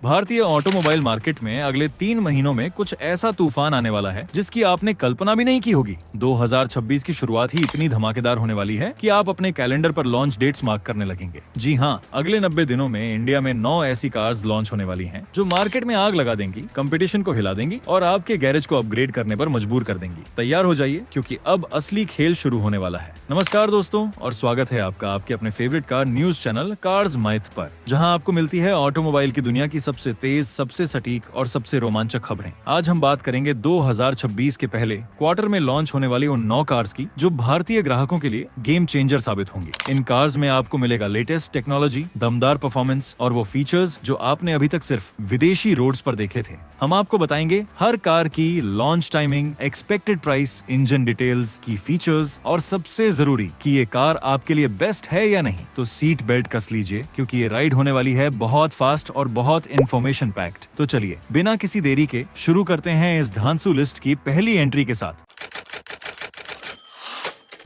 भारतीय automobile market में अगले 3 महीनों में कुछ ऐसा तूफान आने वाला है जिसकी आपने कल्पना भी नहीं की होगी। 2026 की शुरुआत ही इतनी धमाकेदार होने वाली है कि आप अपने कैलेंडर पर लॉन्च डेट्स मार्क करने लगेंगे। जी हाँ, अगले 90 दिनों में इंडिया में 9 ऐसी कार्स लॉन्च होने वाली हैं जो मार्केट में आग लगा देंगी, कंपटीशन को हिला देंगी और आपके गैरेज को अपग्रेड करने पर मजबूर कर देंगी। तैयार हो जाइए क्योंकि अब असली खेल शुरू होने वाला है। नमस्कार दोस्तों, और स्वागत है आपका आपके अपने favourite car news channel cars माइथ पर, जहां आपको मिलती है ऑटोमोबाइल की दुनिया की सबसे तेज, सबसे सटीक और सबसे रोमांचक खबरें। आज हम बात करेंगे 2026 के पहले क्वार्टर में लॉन्च होने वाली उन 9 कार्स की जो भारतीय ग्राहकों के लिए गेम चेंजर साबित होंगी। इन कार्स में आपको मिलेगा लेटेस्ट टेक्नोलॉजी, दमदार परफॉर्मेंस और वो फीचर्स जो आपने अभी तक सिर्फ विदेशी रोड्स पर देखे थे। हम आपको बताएंगे हर कार की launch timing, expected price, engine details, की फीचर्स और सबसे जरूरी कि ये कार आपके लिए बेस्ट है या नहीं। तो सीट बेल्ट कस लीजिए क्योंकि ये राइड होने वाली है बहुत फास्ट और बहुत इंफॉर्मेशन पैक्ड। तो चलिए बिना किसी देरी के शुरू करते हैं इस धांसू लिस्ट की पहली एंट्री के साथ।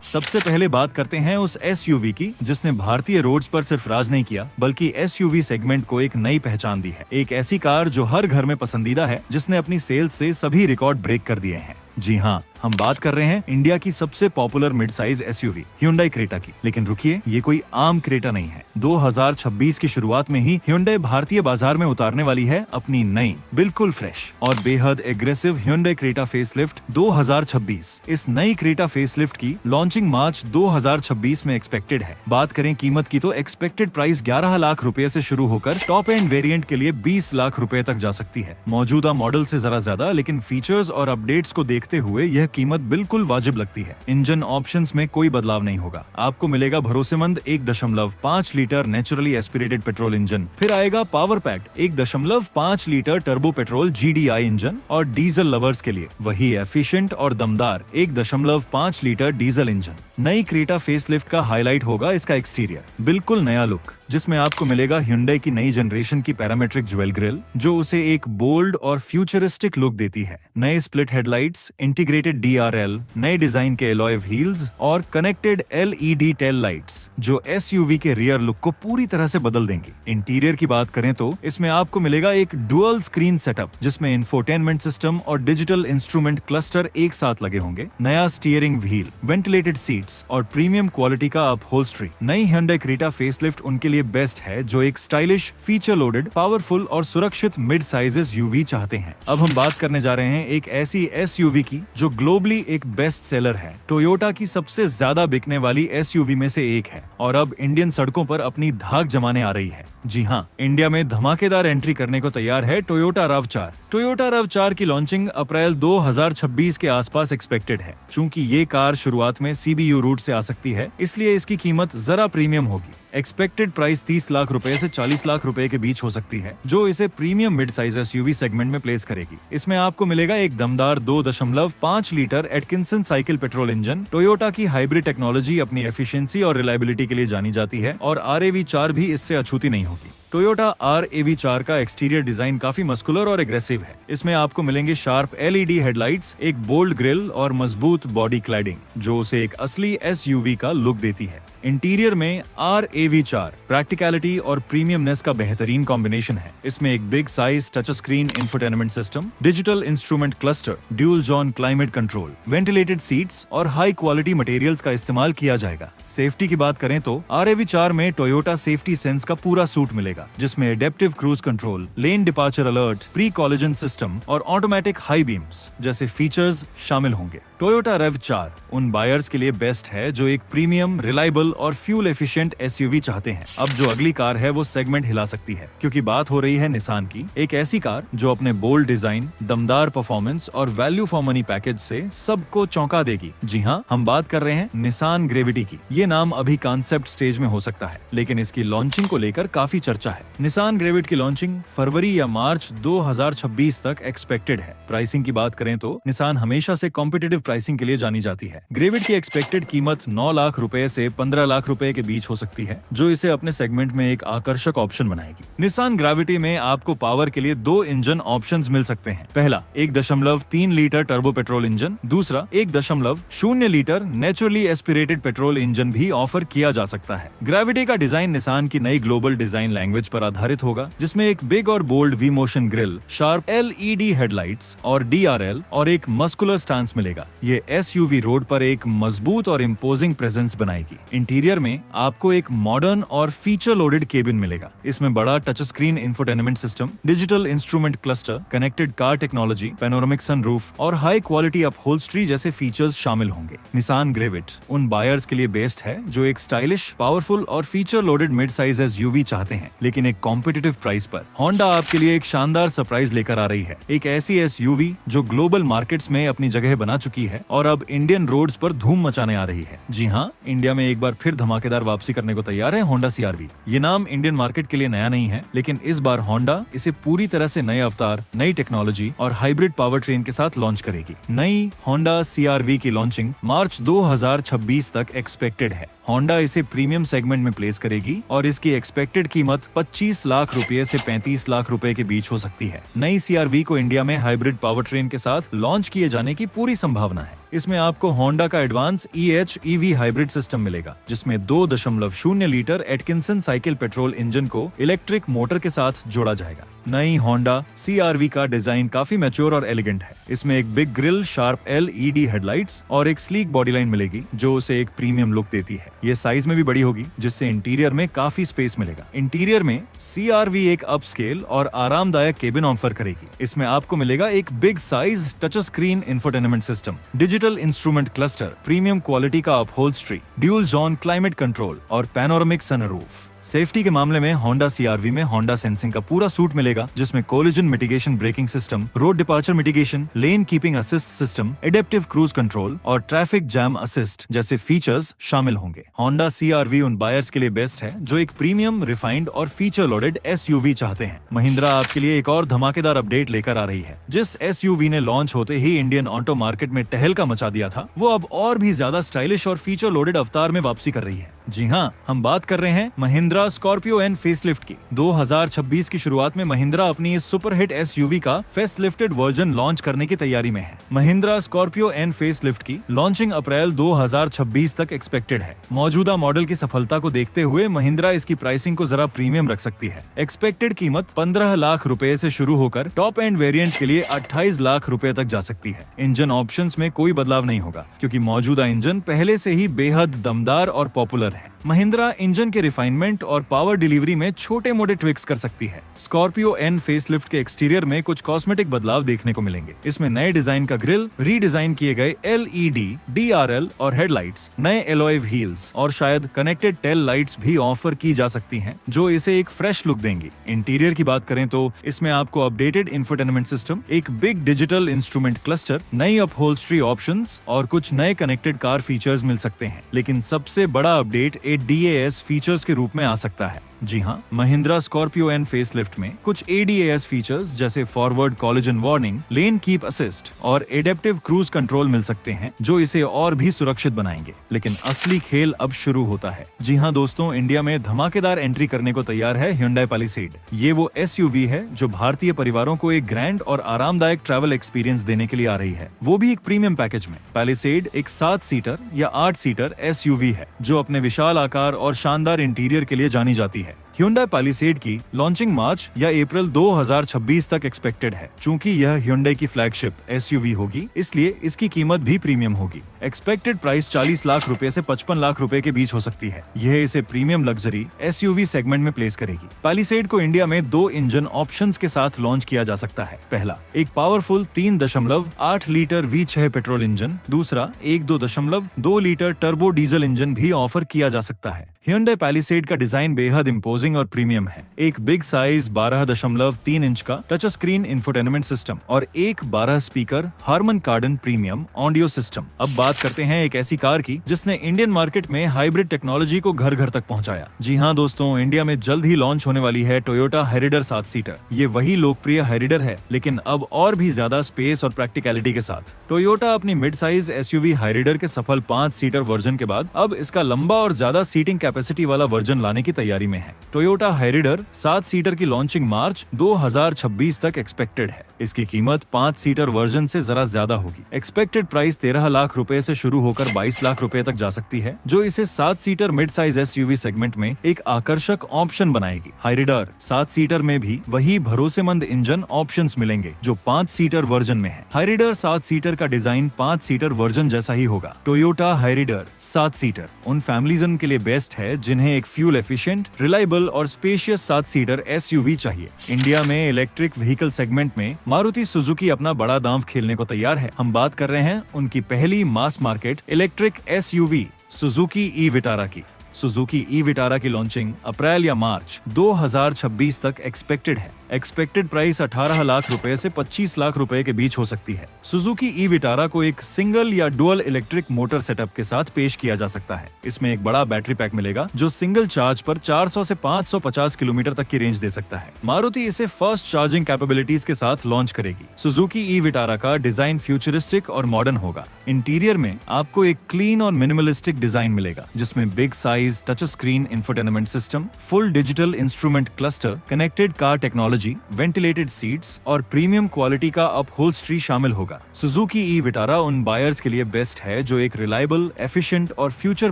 सबसे पहले बात करते हैं उस एसयूवी की जिसने भारतीय रोड्स पर सिर्फ राज नहीं किया बल्कि एसयूवी सेगमेंट को एक नई पहचान दी है। एक ऐसी कार जो हर घर में पसंदीदा है, जिसने अपनी सेल्स से सभी रिकॉर्ड ब्रेक कर दिए हैं। जी हाँ, हम बात कर रहे हैं इंडिया की सबसे popular mid size SUV Hyundai Creta की। लेकिन रुकिए, ये कोई आम क्रेटा नहीं है। 2026 की शुरुआत में ही Hyundai भारतीय बाजार में उतारने वाली है अपनी नई, बिल्कुल फ्रेश और बेहद एग्रेसिव Hyundai क्रेटा फेसलिफ्ट 2026। इस नई क्रेटा फेसलिफ्ट की लॉन्चिंग मार्च 2026 में एक्सपेक्टेड है। बात करें कीमत की तो एक्सपेक्टेड प्राइस 11 लाख रुपए से शुरू होकर टॉप एंड वेरिएंट के लिए 20 लाख रुपए तक जा सकती है। मौजूदा मॉडल से जरा ज्यादा, लेकिन फीचर्स और अपडेट्स को देखते हुए यह कीमत बिल्कुल वाजिब लगती है। इंजन ऑप्शंस में कोई बदलाव नहीं होगा। आपको मिलेगा भरोसेमंद 1.5 litre naturally aspirated petrol engine, फिर आएगा power packed 1.5 litre turbo petrol GDI engine और डीजल लवर्स के लिए वही एफिशिएंट और दमदार 1.5 लीटर डीजल इंजन। नई क्रेटा फेसलिफ्ट का हाईलाइट होगा इसका एक्सटीरियर, बिल्कुल नया लुक जिसमें आपको मिलेगा Hyundai की नई जनरेशन की पैरामेट्रिक ज्वेल ग्रिल जो उसे एक बोल्ड और फ्यूचरिस्टिक लुक देती है। नए स्प्लिट हेडलाइट्स, इंटीग्रेटेड DRL, नए डिजाइन के एलॉय व्हील्स और कनेक्टेड LED टेल लाइट्स जो SUV के रियर लुक को पूरी तरह से बदल देंगी। इंटीरियर की बात करें तो इसमें आपको मिलेगा एक डुअल स्क्रीन सेटअप जिसमें इंफोटेनमेंट सिस्टम और डिजिटल इंस्ट्रूमेंट क्लस्टर एक साथ लगे होंगे, नया स्टीयरिंग व्हील, वेंटिलेटेड सीट्स और प्रीमियम क्वालिटी का अपहोल्स्ट्री। नई Hyundai क्रेटा फेसलिफ्ट उनके लिए बेस्ट है जो एक स्टाइलिश, फीचर लोडेड, पावरफुल और सुरक्षित मिड साइज SUV चाहते हैं। अब हम बात करने जा रहे हैं एक ऐसी SUV की जो ग्लोबली एक बेस्ट सेलर है, टोयोटा की सबसे ज्यादा बिकने वाली SUV में से एक है और अब इंडियन सड़कों पर अपनी धाक जमाने आ रही है। जी हाँ, इंडिया में धमाकेदार एंट्री करने को तैयार है टोयोटा RAV4। टोयोटा RAV4 की लॉन्चिंग अप्रैल 2026 के आसपास एक्सपेक्टेड है। चूंकि ये कार शुरुआत में CBU रूट से आ सकती है, इसलिए इसकी कीमत जरा प्रीमियम होगी। एक्सपेक्टेड प्राइस 30 लाख रुपए से 40 लाख रुपए के बीच हो सकती है, जो इसे premium mid size SUV segment में प्लेस करेगी। इसमें आपको मिलेगा एक दमदार 2.5 litre Atkinson cycle petrol engine. Toyota की हाइब्रिड टेक्नोलॉजी अपनी एफिशिएंसी और रिलायबिलिटी के लिए जानी जाती है और RAV4 भी इससे अछूती नहीं होगी। टोयोटा RAV4 का एक्सटीरियर डिजाइन काफी मस्कुलर और एग्रेसिव है। इसमें आपको मिलेंगे शार्प LED हेडलाइट्स, एक बोल्ड ग्रिल और मजबूत बॉडी क्लैडिंग जो उसे एक असली SUV का लुक देती है। इंटीरियर में RAV4 प्रैक्टिकलिटी और प्रीमियमनेस का बेहतरीन कॉम्बिनेशन है। इसमें एक big size touch screen infotainment system, digital instrument cluster, dual zone climate control, ventilated seats और हाई क्वालिटी मटेरियल्स का इस्तेमाल किया जाएगा। सेफ्टी की बात करें तो RAV4 में टोयोटा सेफ्टी सेंस का पूरा सूट मिलेगा जिसमें adaptive cruise control, lane departure alert, pre collision system और ऑटोमेटिक हाई बीम्स जैसे फीचर्स शामिल होंगे। टोयोटा RAV4 उन बायर्स के लिए बेस्ट है जो एक प्रीमियम, रिलायबल और फ्यूल एफिशिएंट SUV चाहते हैं। अब जो अगली कार है वो सेगमेंट हिला सकती है क्योंकि बात हो रही है निसान की, एक ऐसी कार जो अपने बोल्ड डिजाइन, दमदार परफॉर्मेंस और वैल्यू फॉर मनी पैकेज से सबको चौंका देगी। जी हाँ, हम बात कर रहे हैं निसान ग्रेविटी की। ये नाम अभी कॉन्सेप्ट स्टेज में हो सकता है, लेकिन इसकी लॉन्चिंग को लेकर काफी चर्चा है। निसान ग्रेविट की लॉन्चिंग फरवरी या मार्च 2026 तक एक्सपेक्टेड है। प्राइसिंग की बात करें तो निसान हमेशा से कॉम्पिटिटिव प्राइसिंग के लिए जानी जाती है। ग्रेविट की एक्सपेक्टेड कीमत 9 लाख रुपए से 15 लाख रुपए के बीच हो सकती है, जो इसे अपने सेगमेंट में एक आकर्षक ऑप्शन बनाएगी। निसान ग्रेविटी में आपको पावर के लिए 2 इंजन ऑप्शंस मिल सकते हैं। पहला 1.3 लीटर टर्बो पेट्रोल इंजन, दूसरा 1.0 litre naturally aspirated petrol engine भी ऑफर किया जा सकता है। ग्रेविटी का डिजाइन निसान की नई ग्लोबल डिजाइन लैंग्वेज लैंग्वेज पर आधारित होगा, जिसमें एक बिग और bold V motion grille, sharp LED headlights और DRL और एक मस्कुलर स्टांस मिलेगा। ये SUV रोड पर एक मजबूत और इम्पोजिंग प्रेजेंस बनाएगी। इंटीरियर में आपको एक मॉडर्न और फीचर लोडेड केबिन मिलेगा। इसमें बड़ा touch screen infotainment system, digital instrument cluster, connected car technology, panoramic sunroof और हाई क्वालिटी अपहोल्स्ट्री जैसे फीचर्स शामिल होंगे। निसान ग्रेविट उन बायर्स के लिए बेस्ट है जो एक स्टाइलिश, पावरफुल और feature loaded mid size SUV चाहते हैं, लेकिन एक कॉम्पिटिटिव प्राइस पर। होंडा आपके लिए एक शानदार सरप्राइज लेकर आ रही है, एक ऐसी SUV जो ग्लोबल मार्केट्स में अपनी जगह बना चुकी है और अब इंडियन रोड्स पर धूम मचाने आ रही है। जी हाँ, इंडिया में एक बार फिर धमाकेदार वापसी करने को तैयार है होंडा CR-V। ये नाम इंडियन मार्केट के लिए नया नहीं है, लेकिन इस बार होंडा इसे पूरी तरह से नए अवतार, नई टेक्नोलॉजी और हाइब्रिड पावर ट्रेन के साथ लॉन्च करेगी। नई होंडा CR-V की लॉन्चिंग मार्च 2026 तक एक्सपेक्टेड है। होंडा इसे प्रीमियम सेगमेंट में प्लेस करेगी और इसकी एक्सपेक्टेड कीमत 25 लाख रुपए से 35 लाख रुपए के बीच हो सकती है। नई CR-V को इंडिया में हाइब्रिड पावर ट्रेन के साथ लॉन्च किए जाने की पूरी संभावना है। इसमें आपको होंडा का एडवांस EH-EV हाइब्रिड सिस्टम मिलेगा, जिसमें 2.0 litre Atkinson cycle petrol engine को इलेक्ट्रिक मोटर के साथ जोड़ा जाएगा। नई होंडा CR-V का डिजाइन काफी मैच्योर और एलिगेंट है। इसमें एक big grill, sharp LED headlights और एक स्लीक बॉडी लाइन मिलेगी जो उसे एक प्रीमियम लुक देती है। ये साइज में भी बड़ी होगी, जिससे इंटीरियर में काफी स्पेस मिलेगा। इंटीरियर में CR-V एक अपस्केल और आरामदायक केबिन ऑफर करेगी। इसमें आपको मिलेगा एक big size touch screen infotainment system, digital instrument cluster, premium quality का upholstery, dual zone climate control और पैनोरामिक सनरूफ। सेफ्टी के मामले में होंडा CR-V में होंडा सेंसिंग का पूरा सूट मिलेगा, जिसमें collision mitigation braking system, road departure mitigation, lane keeping assist system, adaptive cruise control और ट्रैफिक जैम असिस्ट जैसे फीचर्स शामिल होंगे। होंडा CR-V उन बायर्स के लिए बेस्ट है जो एक प्रीमियम, रिफाइंड और फीचर लोडेड SUV चाहते हैं। महिंद्रा आपके लिए एक और धमाकेदार अपडेट लेकर आ रही है। जिस SUV ने लॉन्च होते ही इंडियन ऑटो मार्केट में टहलका मचा दिया था, वो अब और भी ज्यादा स्टाइलिश और फीचर लोडेड अवतार में वापसी कर रही है। जी हाँ, हम बात कर रहे हैं महिंद्रा स्कॉर्पियो एन फेसलिफ्ट की। 2026 की शुरुआत में महिंद्रा अपनी इस सुपरहिट SUV का फेसलिफ्टेड वर्जन लॉन्च करने की तैयारी में है। महिंद्रा स्कॉर्पियो एन फेसलिफ्ट की लॉन्चिंग अप्रैल 2026 तक एक्सपेक्टेड है। मौजूदा मॉडल की सफलता को देखते हुए महिंद्रा इसकी प्राइसिंग को जरा प्रीमियम रख सकती है। एक्सपेक्टेड कीमत 15 लाख रुपए से शुरू होकर टॉप एंड वेरिएंट के लिए 28 लाख रुपए तक जा सकती है। इंजन ऑप्शंस में कोई बदलाव नहीं होगा, क्योंकि मौजूदा इंजन पहले से ही बेहद दमदार और पॉपुलर है। महिंद्रा इंजन के रिफाइनमेंट और पावर डिलीवरी में छोटे मोटे ट्विक्स कर सकती है। स्कॉर्पियो एन फेसलिफ्ट के एक्सटीरियर में कुछ कॉस्मेटिक बदलाव देखने को मिलेंगे। इसमें नए डिजाइन का ग्रिल, रीडिजाइन किए गए LED, DRL और हेडलाइट्स, नए एलॉय व्हील्स और शायद कनेक्टेड टेल लाइट्स भी ऑफर की जा सकती हैं, जो इसे एक फ्रेश लुक देंगी। इंटीरियर की बात करें तो इसमें आपको अपडेटेड इंफोटेनमेंट सिस्टम, एक बिग डिजिटल इंस्ट्रूमेंट क्लस्टर, नई अपहोल्स्ट्री ऑप्शंस और कुछ नए कनेक्टेड कार फीचर्स मिल सकते हैं। लेकिन सबसे बड़ा अपडेट DAS फीचर्स के रूप में आ सकता है। जी हाँ, महिंद्रा स्कॉर्पियो एन फेसलिफ्ट में कुछ ADAS फीचर्स जैसे forward collision warning, lane keep assist और एडेप्टिव क्रूज कंट्रोल मिल सकते हैं, जो इसे और भी सुरक्षित बनाएंगे। लेकिन असली खेल अब शुरू होता है। जी हाँ दोस्तों, इंडिया में धमाकेदार एंट्री करने को तैयार है Hyundai Palisade। ये वो SUV है जो भारतीय परिवारों को एक ग्रैंड और आरामदायक ट्रैवल एक्सपीरियंस देने के लिए आ रही है, वो भी एक प्रीमियम पैकेज में। Palisade एक 7 सीटर या 8 सीटर SUV है जो अपने विशाल आकार और शानदार इंटीरियर के लिए जानी जाती है। Hyundai Palisade की लॉन्चिंग मार्च या अप्रैल 2026 तक एक्सपेक्टेड है। चूंकि यह Hyundai की फ्लैगशिप SUV होगी, इसलिए इसकी कीमत भी प्रीमियम होगी। एक्सपेक्टेड प्राइस 40 लाख रुपए से 55 लाख रुपए के बीच हो सकती है। यह इसे प्रीमियम लग्जरी SUV सेगमेंट में प्लेस करेगी। Palisade को इंडिया में 2 इंजन ऑप्शंस के साथ लॉन्च किया जा सकता है। पहला, एक powerful 3.8 litre V6 petrol engine. दूसरा, एक 2.2 लीटर टर्बो डीजल इंजन भी ऑफर किया जा सकता है। Hyundai Palisade का डिजाइन बेहद इम्पोजिंग और प्रीमियम है। एक बिग साइज 12.3 इंच का टच स्क्रीन इंफोटेनमेंट सिस्टम और एक 12 speaker Harman Kardon premium audio system. अब बात करते हैं एक ऐसी कार की जिसने इंडियन मार्केट में हाइब्रिड टेक्नोलॉजी को घर घर तक पहुंचाया। जी हाँ दोस्तों, इंडिया में जल्द ही लॉन्च होने वाली है टोयोटा हाइरिडर 7 सीटर। ये वही लोकप्रिय हाइरिडर है, लेकिन अब और भी ज्यादा स्पेस और प्रैक्टिकलिटी के साथ। टोयोटा अपनी मिड साइज SUV हाइरिडर के सफल 5 सीटर वर्जन के बाद अब इसका लंबा और ज्यादा सीटिंग कैपेसिटी वाला वर्जन लाने की तैयारी में है। टोयोटा हाइरिडर 7 सीटर की लॉन्चिंग मार्च 2026 तक एक्सपेक्टेड है। इसकी कीमत 5 सीटर वर्जन से जरा ज्यादा होगी। एक्सपेक्टेड प्राइस 13 लाख रुपए से शुरू होकर 22 लाख रुपए तक जा सकती है, जो इसे 7 seater mid size SUV segment में एक आकर्षक ऑप्शन बनाएगी। हाइरिडर 7 सीटर में भी वही भरोसेमंद इंजन ऑप्शंस मिलेंगे जो 5 सीटर वर्जन में है। हाइरिडर 7 सीटर का डिजाइन 5 सीटर वर्जन जैसा ही होगा। टोयोटा हाइरिडर 7 सीटर उन फैमिलीजन के लिए बेस्ट है जिन्हें एक फ्यूल एफिशिएंट, रिलायबल और स्पेशियस 7 सीटर SUV चाहिए। इंडिया में इलेक्ट्रिक व्हीकल सेगमेंट में मारुति सुजुकी अपना बड़ा दांव खेलने को तैयार है। हम बात कर रहे हैं उनकी पहली mass market electric SUV Suzuki e Vitara की। सुजुकी ई विटारा की लॉन्चिंग अप्रैल या मार्च 2026 तक एक्सपेक्टेड है। एक्सपेक्टेड प्राइस 18 लाख रुपए से 25 लाख रुपए के बीच हो सकती है। सुजुकी ई विटारा को एक सिंगल या डुअल इलेक्ट्रिक मोटर सेटअप के साथ पेश किया जा सकता है। इसमें एक बड़ा बैटरी पैक मिलेगा जो सिंगल चार्ज पर 400 से 550 किलोमीटर तक की रेंज दे सकता है। मारुति इसे फास्ट चार्जिंग कैपेबिलिटीज के साथ लॉन्च करेगी। सुजुकी ई विटारा का डिजाइन फ्यूचरिस्टिक और मॉडर्न होगा। इंटीरियर में आपको एक क्लीन और मिनिमलिस्टिक डिजाइन मिलेगा जिसमें big size touch screen infotainment system, full digital instrument cluster, connected car technology, ventilated seats और प्रीमियम क्वालिटी का अपहोल्स्ट्री शामिल होगा। सुजुकी ई विटारा उन बायर्स के लिए बेस्ट है जो एक रिलायबल, एफिशिएंट और फ्यूचर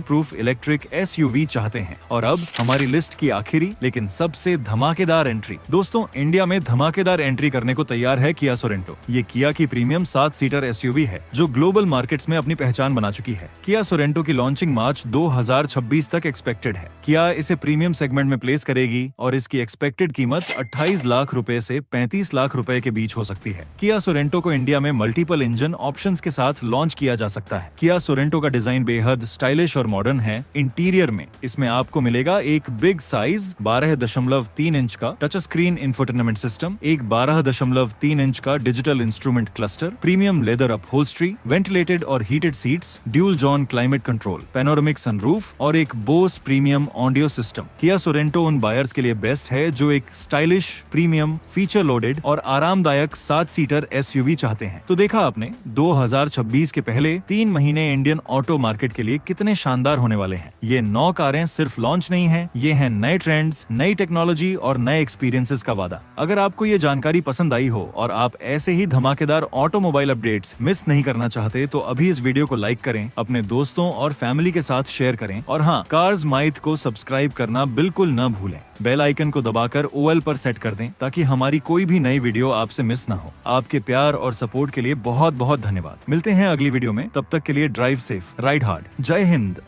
प्रूफ इलेक्ट्रिक SUV चाहते हैं। और अब हमारी लिस्ट की आखिरी लेकिन सबसे धमाकेदार एंट्री। दोस्तों, इंडिया में धमाकेदार एंट्री करने को तैयार है किया सोरेंटो। ये किया की प्रीमियम 7 सीटर SUV है जो ग्लोबल मार्केट्स में अपनी पहचान बना चुकी है। किया सोरेंटो की लॉन्चिंग मार्च 2026 तक एक्सपेक्टेड है। किया इसे प्रीमियम सेगमेंट में प्लेस करेगी और इसकी एक्सपेक्टेड कीमत 28 लाख रुपए से 35 लाख रुपए के बीच हो सकती है। किया सोरेंटो को इंडिया में मल्टीपल इंजन ऑप्शंस के साथ लॉन्च किया जा सकता है। किया सोरेंटो का डिजाइन बेहद स्टाइलिश और मॉडर्न है। इंटीरियर में इसमें आपको मिलेगा एक बिग साइज 12.3 इंच का टच स्क्रीन इंफोटेनमेंट सिस्टम, एक 12.3 इंच का digital instrument cluster, premium leather upholstery, ventilated और heated seats, dual zone climate control, panoramic sunroof और एक Bose premium audio system. Kia Sorento उन बायर्स के लिए बेस्ट है जो एक स्टाइलिश, प्रीमियम, फीचर लोडेड और आरामदायक 7 सीटर SUV चाहते हैं। तो देखा आपने 2026 के पहले 3 महीने इंडियन ऑटो मार्केट के लिए कितने शानदार होने वाले हैं। ये 9 कारें सिर्फ लॉन्च नहीं हैं, ये हैं नए ट्रेंड्स, नई टेक्नोलॉजी और नए एक्सपीरियंसेस का वादा। अगर आपको ये जानकारी पसंद आई हो और आप ऐसे ही धमाकेदार ऑटोमोबाइल अपडेट्स मिस नहीं करना चाहते तो अभी इस वीडियो को लाइक करें, अपने दोस्तों और फैमिली के साथ शेयर करें और हाँ, कार्स माइथ को सब्सक्राइब करना बिल्कुल न भूलें। बेल आइकन को दबाकर OL पर सेट कर दें ताकि हमारी कोई भी नई वीडियो आपसे मिस ना हो। आपके प्यार और सपोर्ट के लिए बहुत बहुत धन्यवाद। मिलते हैं अगली वीडियो में, तब तक के लिए ड्राइव सेफ, राइड हार्ड। जय हिंद।